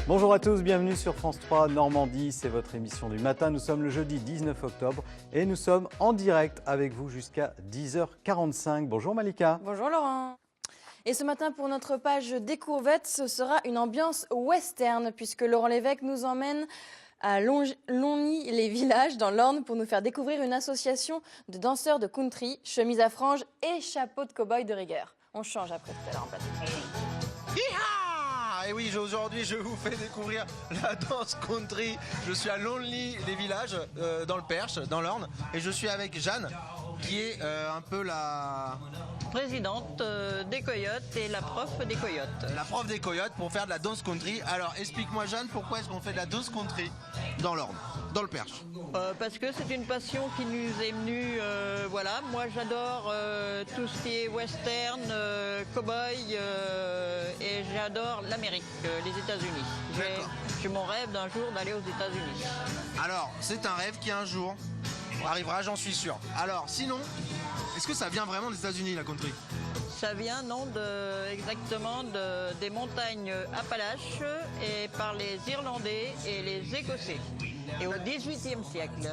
Bonjour à tous, bienvenue sur France 3 Normandie, c'est votre émission du matin. Nous sommes le jeudi 19 octobre et nous sommes en direct avec vous jusqu'à 10h45. Bonjour Malika. Bonjour Laurent. Et ce matin pour notre page découverte, ce sera une ambiance western puisque Laurent Lévesque nous emmène à Longny-les-Villages dans l'Orne pour nous faire découvrir une association de danseurs de country, chemise à franges et chapeau de cow-boy de rigueur. On change après tout à l'heure en plateau. Et oui, aujourd'hui je vous fais découvrir la danse country. Je suis à Longny-les-Villages, dans le Perche, dans l'Orne, et je suis avec Jeanne, qui est un peu la présidente des Coyotes et la prof des Coyotes. La prof des Coyotes pour faire de la danse country. Alors explique-moi Jeanne, pourquoi est-ce qu'on fait de la danse country dans l'Orne, dans le Perche? Parce que c'est une passion qui nous est venue, voilà. Moi j'adore tout ce qui est western, cow-boy, et j'adore l'Amérique, les États-Unis. J'ai mon rêve d'un jour d'aller aux États-Unis. Alors c'est un rêve qui un jour arrivera, j'en suis sûr. Alors sinon, est-ce que ça vient vraiment des États-Unis la country? Ça vient exactement des montagnes Appalaches et par les Irlandais et les Écossais. Et au XVIIIe siècle.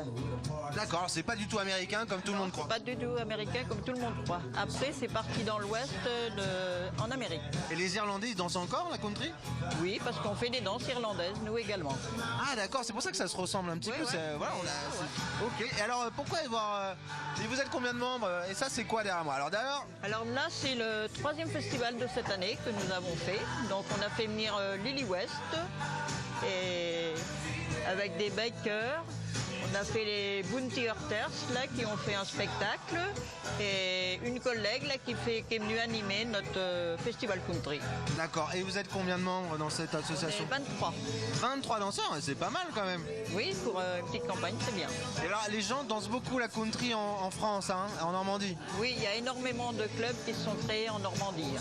D'accord, c'est pas du tout américain comme tout le monde croit. Pas du tout américain comme tout le monde croit. Après, c'est parti dans l'ouest en Amérique. Et les Irlandais, ils dansent encore la country? Oui, parce qu'on fait des danses irlandaises, nous également. Ah d'accord, c'est pour ça que ça se ressemble un petit peu. Ouais. Voilà, ok, et alors pourquoi avoir... Et vous êtes combien de membres? Et ça, c'est quoi derrière moi? Alors d'ailleurs... Alors là, c'est le 3e festival de cette année que nous avons fait. Donc on a fait venir Lily West et avec des bikers. On a fait les Bounty Hunters là, qui ont fait un spectacle et une collègue là, qui est venue animer notre festival country. D'accord, et vous êtes combien de membres dans cette association? On est 23. 23 danseurs, c'est pas mal quand même. Oui, pour une petite campagne, c'est bien. Et là, les gens dansent beaucoup la country en France, hein, en Normandie. Oui, il y a énormément de clubs qui se sont créés en Normandie.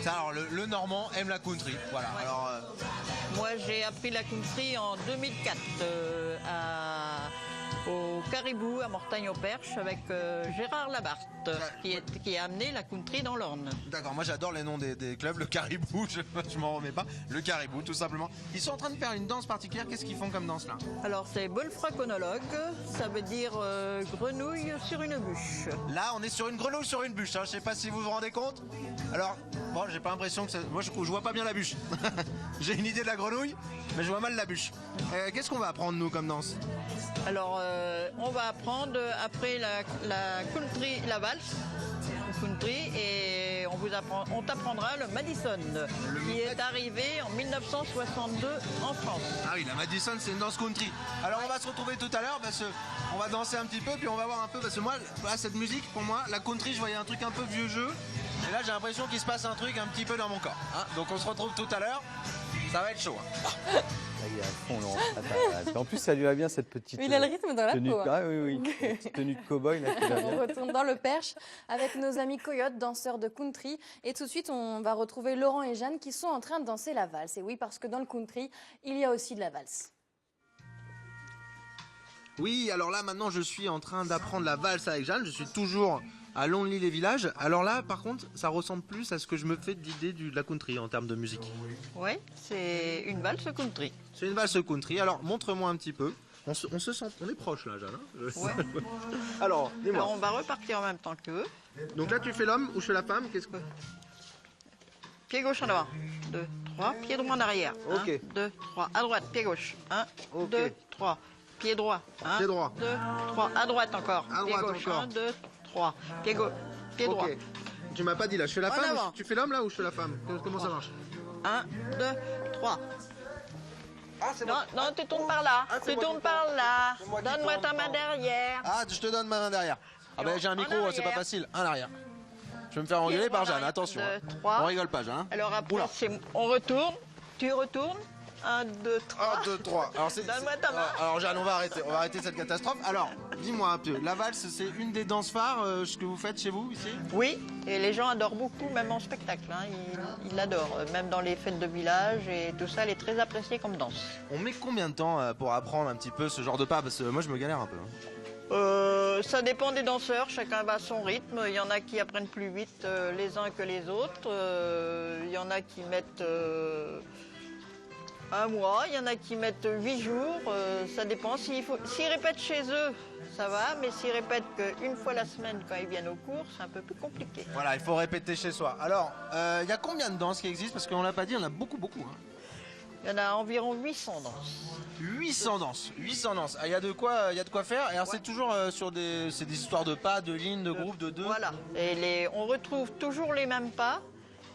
Ça, alors, le Normand aime la country, voilà. Ouais. Alors, moi, j'ai appris la country en 2004 au Caribou, à Mortagne-au-Perche, avec Gérard Labarthe, qui a amené la country dans l'Orne. D'accord, moi j'adore les noms des clubs, le Caribou, je m'en remets pas, le Caribou tout simplement. Ils sont en train de faire une danse particulière, qu'est-ce qu'ils font comme danse là? Alors c'est bolfraconologue, ça veut dire grenouille sur une bûche. Là on est sur une grenouille sur une bûche, hein. Je sais pas si vous vous rendez compte. Alors, bon j'ai pas l'impression que ça... Moi je vois pas bien la bûche. J'ai une idée de la grenouille, mais je vois mal la bûche. Qu'est-ce qu'on va apprendre nous comme danse? Alors on va apprendre après la country, la valse country, et on t'apprendra le Madison, qui est arrivé en 1962 en France. Ah oui, la Madison c'est une danse country. Alors on va se retrouver tout à l'heure parce qu'on va danser un petit peu, puis on va voir un peu, parce que moi, là, cette musique, pour moi, la country, je voyais un truc un peu vieux jeu, et là j'ai l'impression qu'il se passe un truc un petit peu dans mon corps. Hein, donc on se retrouve tout à l'heure, ça va être chaud. Hein. Il est à fond, Laurent. Attends. En plus, ça lui va bien cette petite Il a le rythme dans la tenue. peau. Ah oui, petite tenue de cow-boy là qui va bien. On retourne dans le Perche avec nos amis coyotes, danseurs de country. Et tout de suite, on va retrouver Laurent et Jeanne qui sont en train de danser la valse. Et oui, parce que dans le country, il y a aussi de la valse. Oui, alors là maintenant je suis en train d'apprendre la valse avec Jeanne, je suis toujours à Longny-les-Villages. Alors là par contre ça ressemble plus à ce que je me fais d'idée de la country en termes de musique. Oui, c'est une valse country. C'est une valse country, alors montre-moi un petit peu. On se sent, on est proche là Jeanne. Hein, Ouais. Alors, dis-moi. Alors on va repartir en même temps qu'eux. Donc là tu fais l'homme ou je fais la femme? Qu'est-ce que... Pied gauche en avant. 2, 3. Pied droit en arrière. Ok. 1, 2, 3. À droite, pied gauche. 1, Ok. 2, 3. Pied droit. 1, Pied droit. 2, 3. À droite encore. À Pied droite gauche. encore. 1, 2, 3. Pied gauche. Pied droit. Ok. Tu m'as pas dit là, je fais la En femme avant. tu fais l'homme là ou je fais la femme? Comment ça marche? 1, 2, 3. Ah, c'est Non, moi. non, tu tournes par là. Ah, c'est Tu moi tournes qui par tourne. là. C'est moi qui Donne-moi tourne. ta main derrière. Ah, je te donne ma main derrière. Ah ben j'ai un En micro, c'est pas arrière. facile. Un arrière. Je vais me faire engueuler par Jeanne, attention. 2, 3. On rigole pas Jeanne. Hein. Alors après, Oula. on retourne. Tu retournes. 1, 2, 3. 1, 2, 3. Alors, Donne-moi ta main. Alors Jeanne, on va arrêter cette catastrophe. Alors, dis-moi un peu, la valse, c'est une des danses phares ce que vous faites chez vous ici? Oui, et les gens adorent beaucoup, même en spectacle. Hein. Ils l'adorent, même dans les fêtes de village et tout ça, elle est très appréciée comme danse. On met combien de temps pour apprendre un petit peu ce genre de pas? Parce que moi, je me galère un peu. Hein. Ça dépend des danseurs, chacun va à son rythme. Il y en a qui apprennent plus vite les uns que les autres. Il y en a qui mettent Un mois, il y en a qui mettent 8 jours, ça dépend. S'ils répètent chez eux, ça va, mais s'ils répètent qu'une fois la semaine quand ils viennent au cours, c'est un peu plus compliqué. Voilà, il faut répéter chez soi. Alors, il y a combien de danses qui existent? Parce qu'on l'a pas dit, il y en a beaucoup. Hein. Il y en a environ 800 danses. 800 danses. Ah, il y a de quoi faire. Et alors, c'est toujours sur des histoires de pas, de lignes, de groupes, de deux. Voilà, et on retrouve toujours les mêmes pas,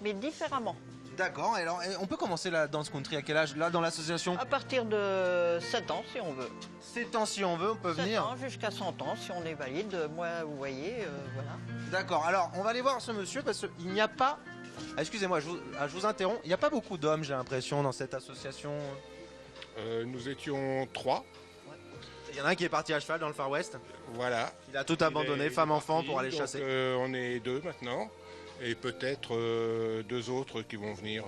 mais différemment. D'accord, et alors on peut commencer la danse country à quel âge? Là, dans l'association? À partir de 7 ans, si on veut. 7 ans si on veut, on peut 7 venir. ans jusqu'à 100 ans, si on est valide. Moi, vous voyez, voilà. D'accord, alors on va aller voir ce monsieur parce qu'il n'y a pas... Ah, excusez-moi, je vous interromps. Il n'y a pas beaucoup d'hommes, j'ai l'impression, dans cette association. Nous étions 3. Il y en a un qui est parti à cheval dans le Far West. Voilà. Il a tout abandonné, Il est femme, enfant, parti, pour aller donc, chasser. On est 2 maintenant. Et peut-être 2 autres qui vont venir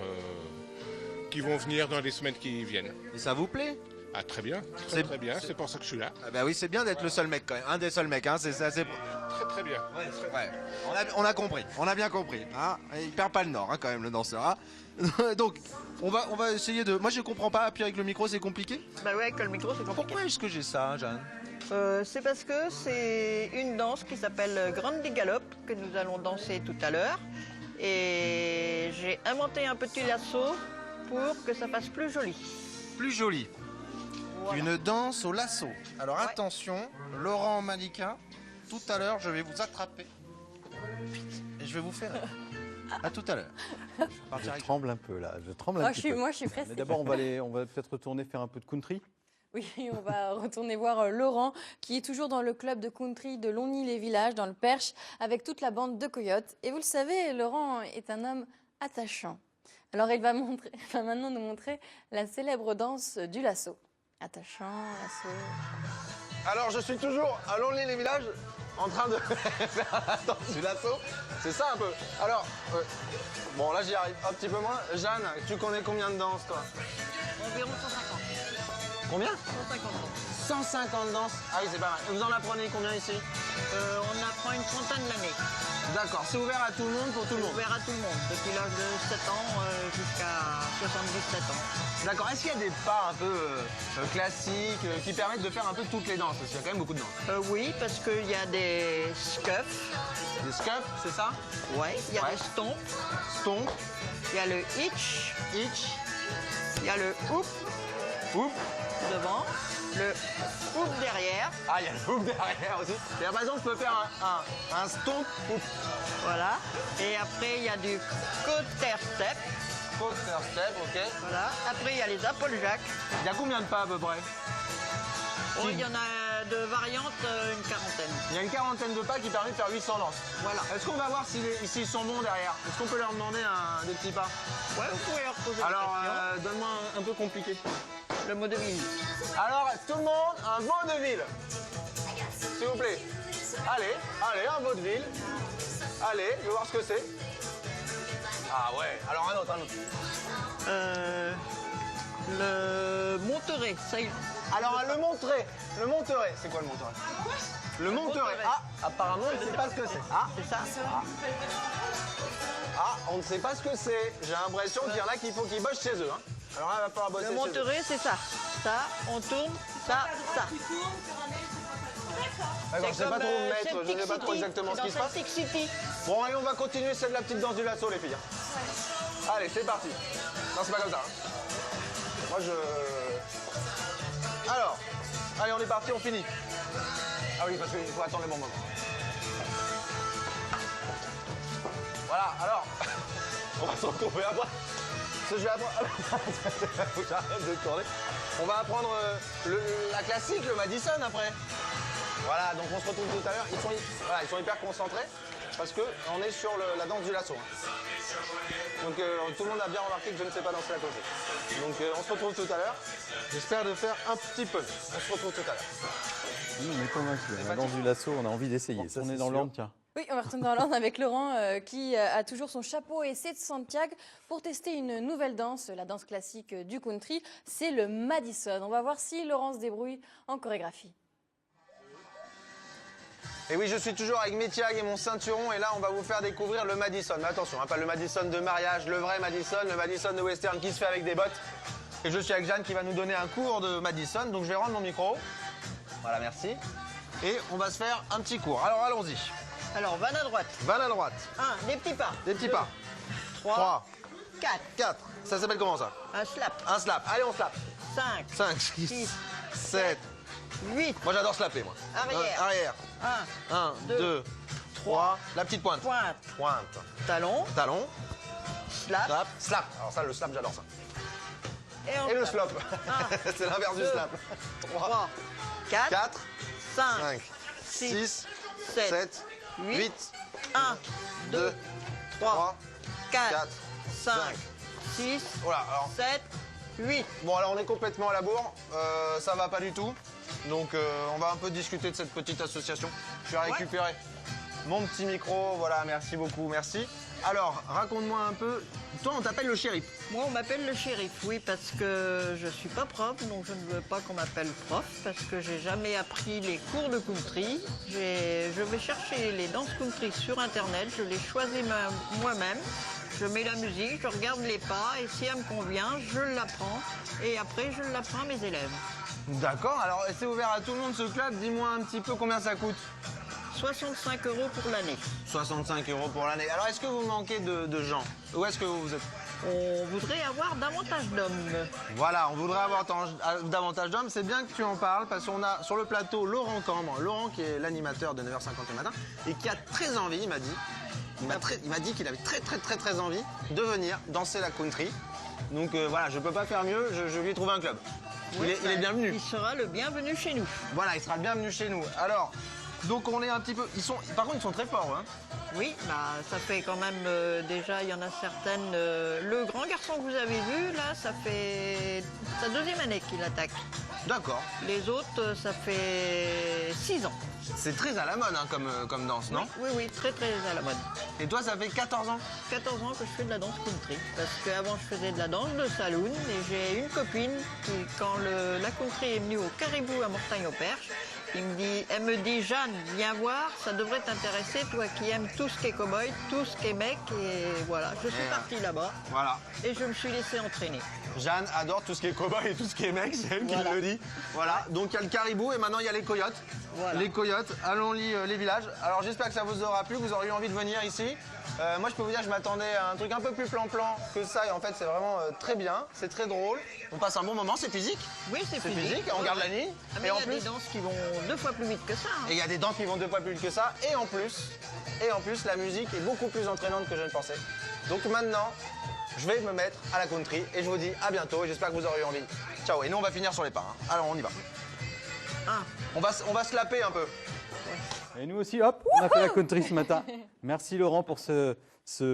dans les semaines qui viennent. Et ça vous plaît? Ah, très bien, très bien, c'est pour ça que je suis là. Ah bah oui, c'est bien d'être le seul mec quand même, un des seuls mecs, hein, c'est assez... Très bien. Ouais. On a compris, on a bien compris. Hein. Il perd pas le nord hein, quand même le danseur. Hein. Donc on va essayer de... Moi je comprends pas, appuyer avec le micro c'est compliqué? Bah ouais, avec le micro, c'est compliqué. Pourquoi est-ce que j'ai ça, Jeanne? C'est parce que c'est une danse qui s'appelle Grande Galop que nous allons danser tout à l'heure. Et j'ai inventé un petit lasso pour que ça fasse plus joli. Plus joli. Voilà. Une danse au lasso. Alors Ouais. attention, Laurent Malika, tout à l'heure je vais vous attraper. Et je vais vous faire... À tout à l'heure. Je tremble un peu là, je tremble un petit peu. Moi, je suis pressée. Mais d'abord, on va peut-être retourner faire un peu de country. Oui, on va retourner voir Laurent, qui est toujours dans le club de country de Longny-les-Villages, dans le Perche, avec toute la bande de coyotes. Et vous le savez, Laurent est un homme attachant. Alors, il va maintenant nous montrer la célèbre danse du lasso. Attachant, lasso... Alors je suis toujours à Longny-les-Villages en train de faire la danse du lasso. C'est ça un peu. Alors, bon là j'y arrive un petit peu moins. Jeanne, tu connais combien de danses toi? Environ 150. Combien? 150 danses. 150 danses. Ah oui c'est pas mal. Et vous en apprenez combien ici? On apprend une trentaine l'année. D'accord, c'est ouvert à tout le monde pour tout le monde. Ouvert à tout le monde, depuis l'âge de 7 ans jusqu'à 77 ans. D'accord, est-ce qu'il y a des pas un peu classiques qui permettent de faire un peu toutes les danses? Parce qu'il y a quand même beaucoup de danses. Oui, parce qu'il y a des scuffs. Des scuffs, c'est ça? Ouais, il y a Ouais. le stomp, Stomp, il y a le hitch, il y a le hoop hoop. devant, le hoop derrière, Ah, il y a le hoop derrière aussi. Et par exemple, je peux faire un stomp hoop. voilà. Et après, il y a du quarter step, Quarter step, ok. voilà. Après, il y a les Applejack. Il y a combien de pas à peu près? Oh, il y en a de variantes, une quarantaine. Il y a une quarantaine de pas qui permettent de faire 800 danses. Voilà. Est-ce qu'on va voir s'ils sont bons derrière? Est-ce qu'on peut leur demander des petits pas? Ouais, vous pouvez leur poser Alors, des questions. donne-moi un peu compliqué. Le mot de ville. Alors, tout le monde, un vaudeville. S'il vous plaît. Allez, un vaudeville. Allez, je vais voir ce que c'est. Ah ouais, alors un autre. Le Monterey, ça y est. Alors, le Monterey. C'est quoi le Monterey? Le Monterey. Monterey. Ah, apparemment, on ne sait pas ce que c'est. Ah, C'est ça. on ne sait pas ce que c'est. J'ai l'impression qu'il y en a qu'il faut qu'ils bossent chez eux. Hein. Alors là, il va falloir bosser Le chez eux. Monterey, c'est ça. Ça, on tourne, ça. D'accord, je sais pas trop où me mettre, je Celtic sais pas trop City. exactement ce qui se passe. Celtic City. Bon, allez, on va continuer celle de la petite danse du lasso, les filles. Allez, c'est parti. Non, c'est pas comme ça. Hein. Moi, Alors, allez, on est parti, on finit. Ah oui, parce qu'il faut attendre le bon moment. Voilà, alors, on va se retrouver après. Parce que je vais apprendre... Faut que j'arrête de tourner. On va apprendre la classique, le Madison, après. Voilà, donc on se retrouve tout à l'heure. Ils sont hyper concentrés parce qu'on est sur la danse du lasso. Hein. Donc tout le monde a bien remarqué que je ne sais pas danser à côté. Donc on se retrouve tout à l'heure. J'espère de faire un petit peu. On se retrouve tout à l'heure. On est convaincus. La danse du lasso, on a envie d'essayer. Ça, on est dans l'ordre, tiens. Oui, on va retourner dans l'ordre avec Laurent qui a toujours son chapeau et ses de Santiago pour tester une nouvelle danse, la danse classique du country. C'est le Madison. On va voir si Laurent se débrouille en chorégraphie. Et oui, je suis toujours avec Métiag et mon ceinturon. Et là, on va vous faire découvrir le Madison. Mais attention, hein, pas le Madison de mariage, le vrai Madison, le Madison de western qui se fait avec des bottes. Et je suis avec Jeanne qui va nous donner un cours de Madison. Donc je vais rendre mon micro. Voilà, merci. Et on va se faire un petit cours. Alors allons-y. Alors, van à droite. Van à droite. 1, des petits pas. Des petits pas. 3, 4. 4. Ça s'appelle comment ça? Un slap. Un slap. Allez, on slap. 5, 5, 6, Six, 7. 8. Moi j'adore slapper moi. Arrière. Arrière. 1, 1, 2, 3. La petite pointe. pointe. Pointe. Talon. Talon. Slap. Slap. Slap. Alors ça, le slap, j'adore ça. on Et le slap. slop. Un, C'est l'inverse du deux, slap. 3, 4, 4, 5, 5, 6, 7, 7, 8, 1, 2, 3, 4, 4, 5, 5. 6, Voilà, alors. 7, 8. Bon, alors on est complètement à la bourre. Ça va pas du tout. Donc on va un peu discuter de cette petite association. Je vais récupérer mon petit micro. Voilà, merci beaucoup, merci. Alors, raconte-moi un peu. Toi, on t'appelle le shérif. Moi, on m'appelle le shérif, oui, parce que je suis pas prof, donc je ne veux pas qu'on m'appelle prof, parce que j'ai jamais appris les cours de country. Je vais chercher les danses country sur Internet, je les choisis moi-même. Je mets la musique, je regarde les pas, et si elle me convient, je l'apprends. Et après, je l'apprends à mes élèves. D'accord, alors c'est ouvert à tout le monde ce club. Dis-moi un petit peu combien ça coûte. 65 € pour l'année. 65 € pour l'année. Alors, est-ce que vous manquez de gens? Où est-ce que vous êtes? On voudrait avoir davantage d'hommes. Voilà, on voudrait avoir davantage d'hommes. C'est bien que tu en parles parce qu'on a sur le plateau Laurent Cambre. Laurent qui est l'animateur de 9h50 le matin et qui a très envie, il m'a dit. Il m'a dit qu'il avait très envie de venir danser la country. Donc voilà, je peux pas faire mieux, je lui ai trouvé un club. Oui, il est bienvenu. Il sera le bienvenu chez nous. Voilà, il sera le bienvenu chez nous. Alors, donc on est un petit peu... Par contre, ils sont très forts, hein. Oui, bah, ça fait quand même déjà, il y en a certaines. Le grand garçon que vous avez vu, là, ça fait sa deuxième année qu'il attaque. D'accord. Les autres, ça fait 6 ans. C'est très à la mode hein, comme danse, non? Oui, très à la mode. Et toi, ça fait 14 ans? 14 ans que je fais de la danse country. Parce qu'avant, je faisais de la danse de saloon. Et j'ai une copine qui, quand la country est venue au Caribou à Mortagne-au-Perche, elle me dit, Jeanne, viens voir, ça devrait t'intéresser, toi qui aimes tout ce qui est cow-boy, tout ce qui est mec. Et voilà, je suis partie là-bas. Voilà. Et je me suis laissée entraîner. Jeanne adore tout ce qui est cow-boy et tout ce qui est mec, c'est elle qui me le dit. Voilà, donc il y a le caribou et maintenant il y a les coyotes. Voilà. Les coyotes, allons-y les villages. Alors j'espère que ça vous aura plu, vous aurez eu envie de venir ici. Moi je peux vous dire, je m'attendais à un truc un peu plus plan-plan que ça et en fait c'est vraiment très bien, c'est très drôle. On passe un bon moment, c'est physique. Oui, c'est physique, on garde la ligne. Ah, mais et en il y a plus, des danses qui vont 2 fois plus vite que ça. Hein. et il y a des danses qui vont 2 fois plus vite que ça. Et en plus, la musique est beaucoup plus entraînante que je ne pensais. Donc maintenant, je vais me mettre à la country et je vous dis à bientôt et j'espère que vous aurez eu envie. Ciao, et nous on va finir sur les pas. Hein. Alors on y va. On va se laper un peu. Et nous aussi, hop, on a fait la country ce matin. Merci Laurent pour ce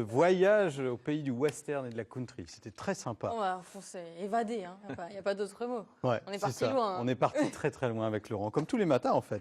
voyage au pays du western et de la country. C'était très sympa. On s'est évadé, hein. Il n'y a pas d'autre mot. Ouais, On est c'est parti ça. loin. Hein. On est parti très loin avec Laurent, comme tous les matins en fait.